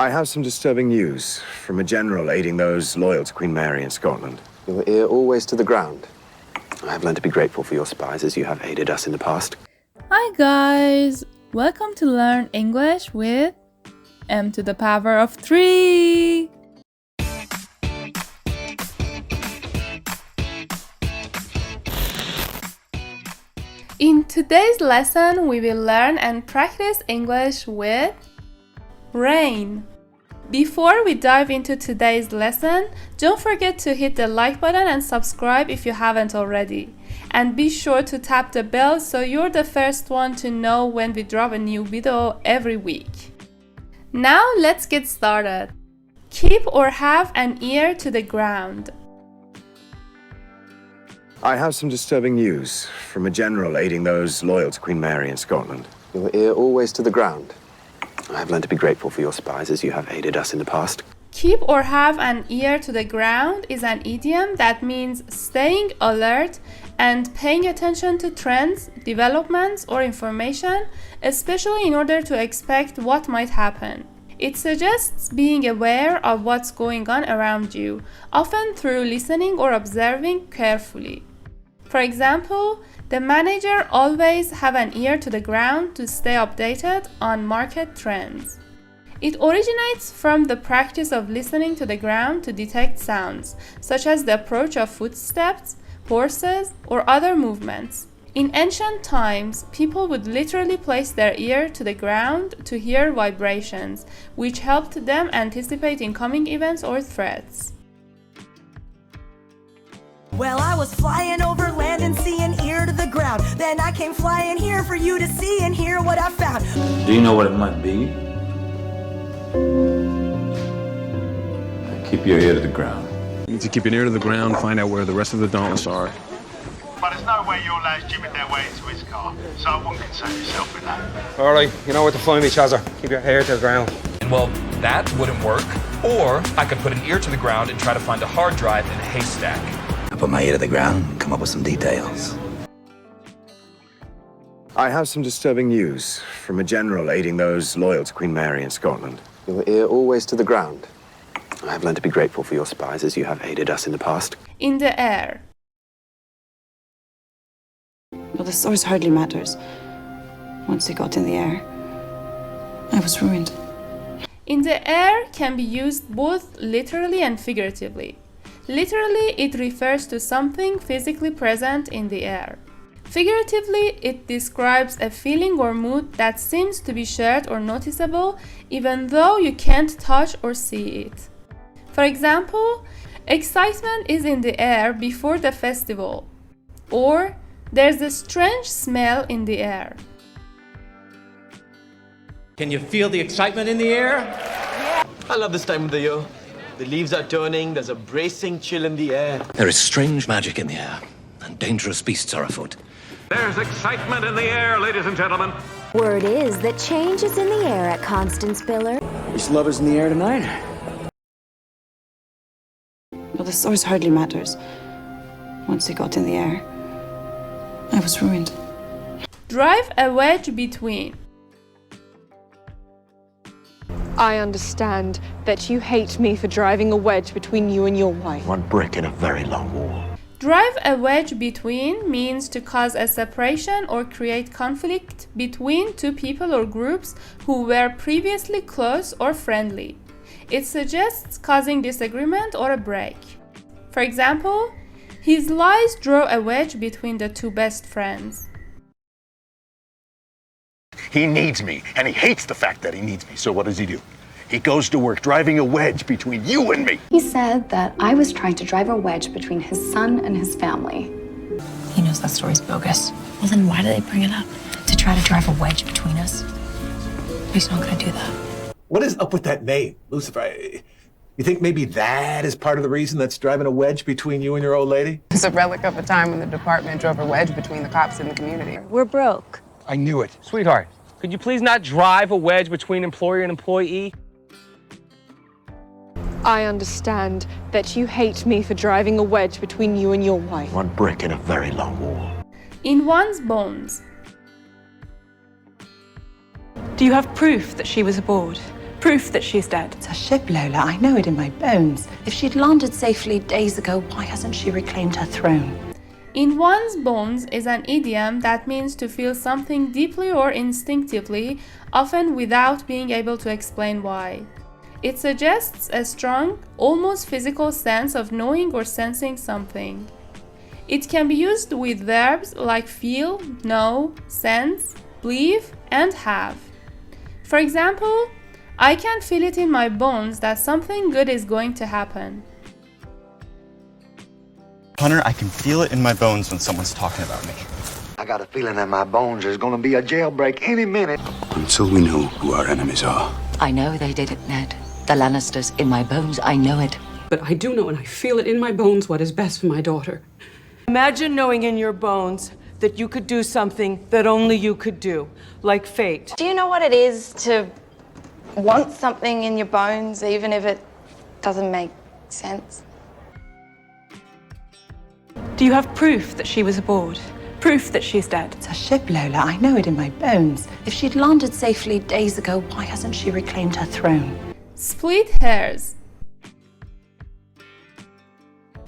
I have some disturbing news from a general aiding those loyal to Queen Mary in Scotland. Your ear always to the ground. I have learned to be grateful for your spies as you have aided us in the past. Hi guys! Welcome to Learn English with m to the power of 3! In today's lesson, we will learn and practice English with rain. Before we dive into today's lesson, don't forget to hit the like button and subscribe if you haven't already. And be sure to tap the bell so you're the first one to know when we drop a new video every week. Now let's get started. Keep or have an ear to the ground. I have some disturbing news from a general aiding those loyal to Queen Mary in Scotland. Your ear always to the ground. I have learned to be grateful for your spies as you have aided us in the past. Keep or have an ear to the ground is an idiom that means staying alert and paying attention to trends, developments, or information, especially in order to expect what might happen. It suggests being aware of what's going on around you, often through listening or observing carefully. For example, the manager always have an ear to the ground to stay updated on market trends. It originates from the practice of listening to the ground to detect sounds, such as the approach of footsteps, horses, or other movements. In ancient times, people would literally place their ear to the ground to hear vibrations, which helped them anticipate incoming events or threats. Well, I was flying over land and sea and ear to the ground. Then I came flying here for you to see and hear what I found. Do you know what it might be? Keep your ear to the ground. You need to keep your ear to the ground, find out where the rest of the dauntless are. But there's no way your lads jibbing their way into his car, so I wouldn't concern yourself with that. All right, you know where to find me, Chazzer. Keep your ear to the ground. Well, that wouldn't work. Or I could put an ear to the ground and try to find a hard drive in a haystack. I put my ear to the ground and come up with some details. I have some disturbing news from a general aiding those loyal to Queen Mary in Scotland. Your ear always to the ground. I have learned to be grateful for your spies as you have aided us in the past. In the air. Well, the source hardly matters. Once they got in the air, I was ruined. In the air can be used both literally and figuratively. Literally, it refers to something physically present in the air. Figuratively, it describes a feeling or mood that seems to be shared or noticeable, even though you can't touch or see it. For example, excitement is in the air before the festival, or there's a strange smell in the air. Can you feel the excitement in the air? I love this time of the year. The leaves are turning, there's a bracing chill in the air. There is strange magic in the air, and dangerous beasts are afoot. There's excitement in the air, ladies and gentlemen. Word is that change is in the air at Constance Biller. There's lovers in the air tonight. Well, the source hardly matters. Once they got in the air, I was ruined. Drive a wedge between. I understand that you hate me for driving a wedge between you and your wife. One brick in a very long wall. Drive a wedge between means to cause a separation or create conflict between two people or groups who were previously close or friendly. It suggests causing disagreement or a break. For example, his lies draw a wedge between the two best friends. He needs me, and he hates the fact that he needs me. So what does he do? He goes to work driving a wedge between you and me. He said that I was trying to drive a wedge between his son and his family. He knows that story's bogus. Well, then why do they bring it up? To try to drive a wedge between us? He's not gonna do that. What is up with that name, Lucifer? You think maybe that is part of the reason that's driving a wedge between you and your old lady? It's a relic of a time when the department drove a wedge between the cops and the community. We're broke. I knew it. Sweetheart, could you please not drive a wedge between employer and employee? I understand that you hate me for driving a wedge between you and your wife. One brick in a very long wall. In one's bones. Do you have proof that she was aboard? Proof that she's dead. It's a ship, Lola. I know it in my bones. If she'd landed safely days ago, why hasn't she reclaimed her throne? In one's bones is an idiom that means to feel something deeply or instinctively, often without being able to explain why. It suggests a strong, almost physical sense of knowing or sensing something. It can be used with verbs like feel, know, sense, believe, and have. For example, I can feel it in my bones that something good is going to happen. Hunter, I can feel it in my bones when someone's talking about me. I got a feeling in my bones there's gonna be a jailbreak any minute. Until we know who our enemies are. I know they did it, Ned. The Lannisters in my bones, I know it. But I do know and I feel it in my bones what is best for my daughter. Imagine knowing in your bones that you could do something that only you could do, like fate. Do you know what it is to want something in your bones, even if it doesn't make sense? Do you have proof that she was aboard? Proof that she's dead? It's a ship, Lola. I know it in my bones. If she'd landed safely days ago, why hasn't she reclaimed her throne? Split hairs.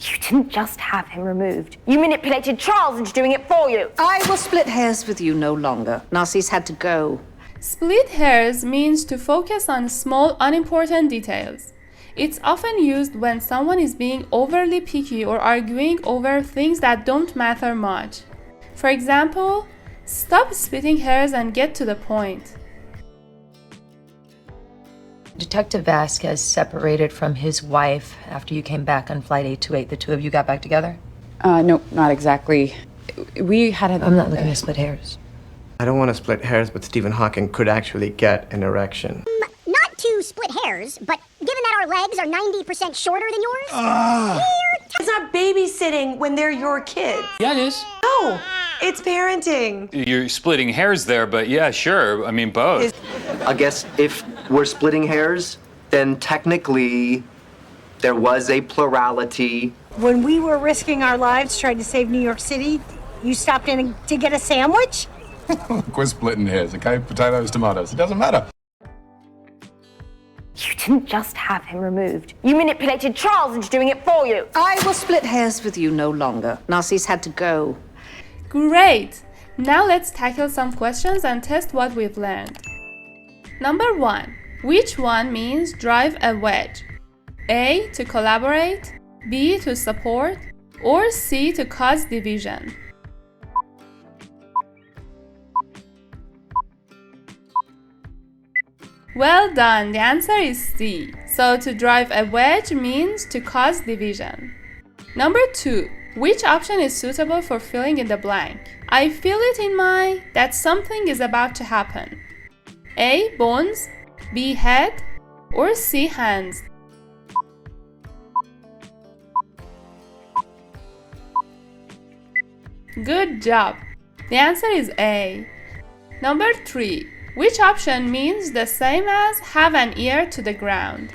You didn't just have him removed. You manipulated Charles into doing it for you. I will split hairs with you no longer. Narcissus had to go. Split hairs means to focus on small, unimportant details. It's often used when someone is being overly picky or arguing over things that don't matter much. For example, stop splitting hairs and get to the point. Detective Vasquez separated from his wife after you came back on Flight 828. The two of you got back together? No, not exactly. We had a... I'm not looking to split hairs. I don't want to split hairs, but Stephen Hawking could actually get an erection. Not to split hairs, but given that our legs are 90% shorter than yours... It's not babysitting when they're your kids. Yeah, it is. No, it's parenting. You're splitting hairs there, but yeah, sure. I mean, both. I guess if we're splitting hairs, then technically there was a plurality. When we were risking our lives trying to save New York City, you stopped in to get a sandwich? Quit splitting hairs, okay? Potatoes, tomatoes. It doesn't matter. You didn't just have him removed. You manipulated Charles into doing it for you. I will split hairs with you no longer. Narcissus had to go. Great! Now let's tackle some questions and test what we've learned. Number 1. Which one means drive a wedge? A. To collaborate, B. To support, or C. To cause division? Well done, the answer is C. So to drive a wedge means to cause division. Number 2. Which option is suitable for filling in the blank? I feel it in my that something is about to happen. A. Bones, B. Head, or C. Hands? Good job. The answer is A. Number 3. Which option means the same as have an ear to the ground?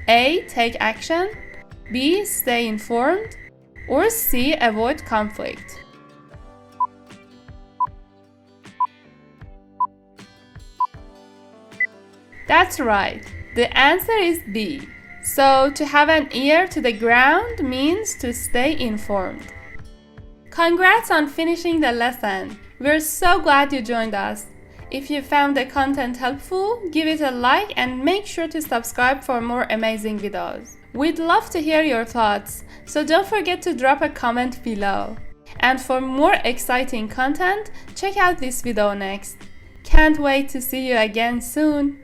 A. Take action, B. Stay informed, or C. Avoid conflict? That's right. The answer is B. So to have an ear to the ground means to stay informed. Congrats on finishing the lesson. We're so glad you joined us. If you found the content helpful, give it a like and make sure to subscribe for more amazing videos. We'd love to hear your thoughts, so don't forget to drop a comment below. And for more exciting content, check out this video next. Can't wait to see you again soon.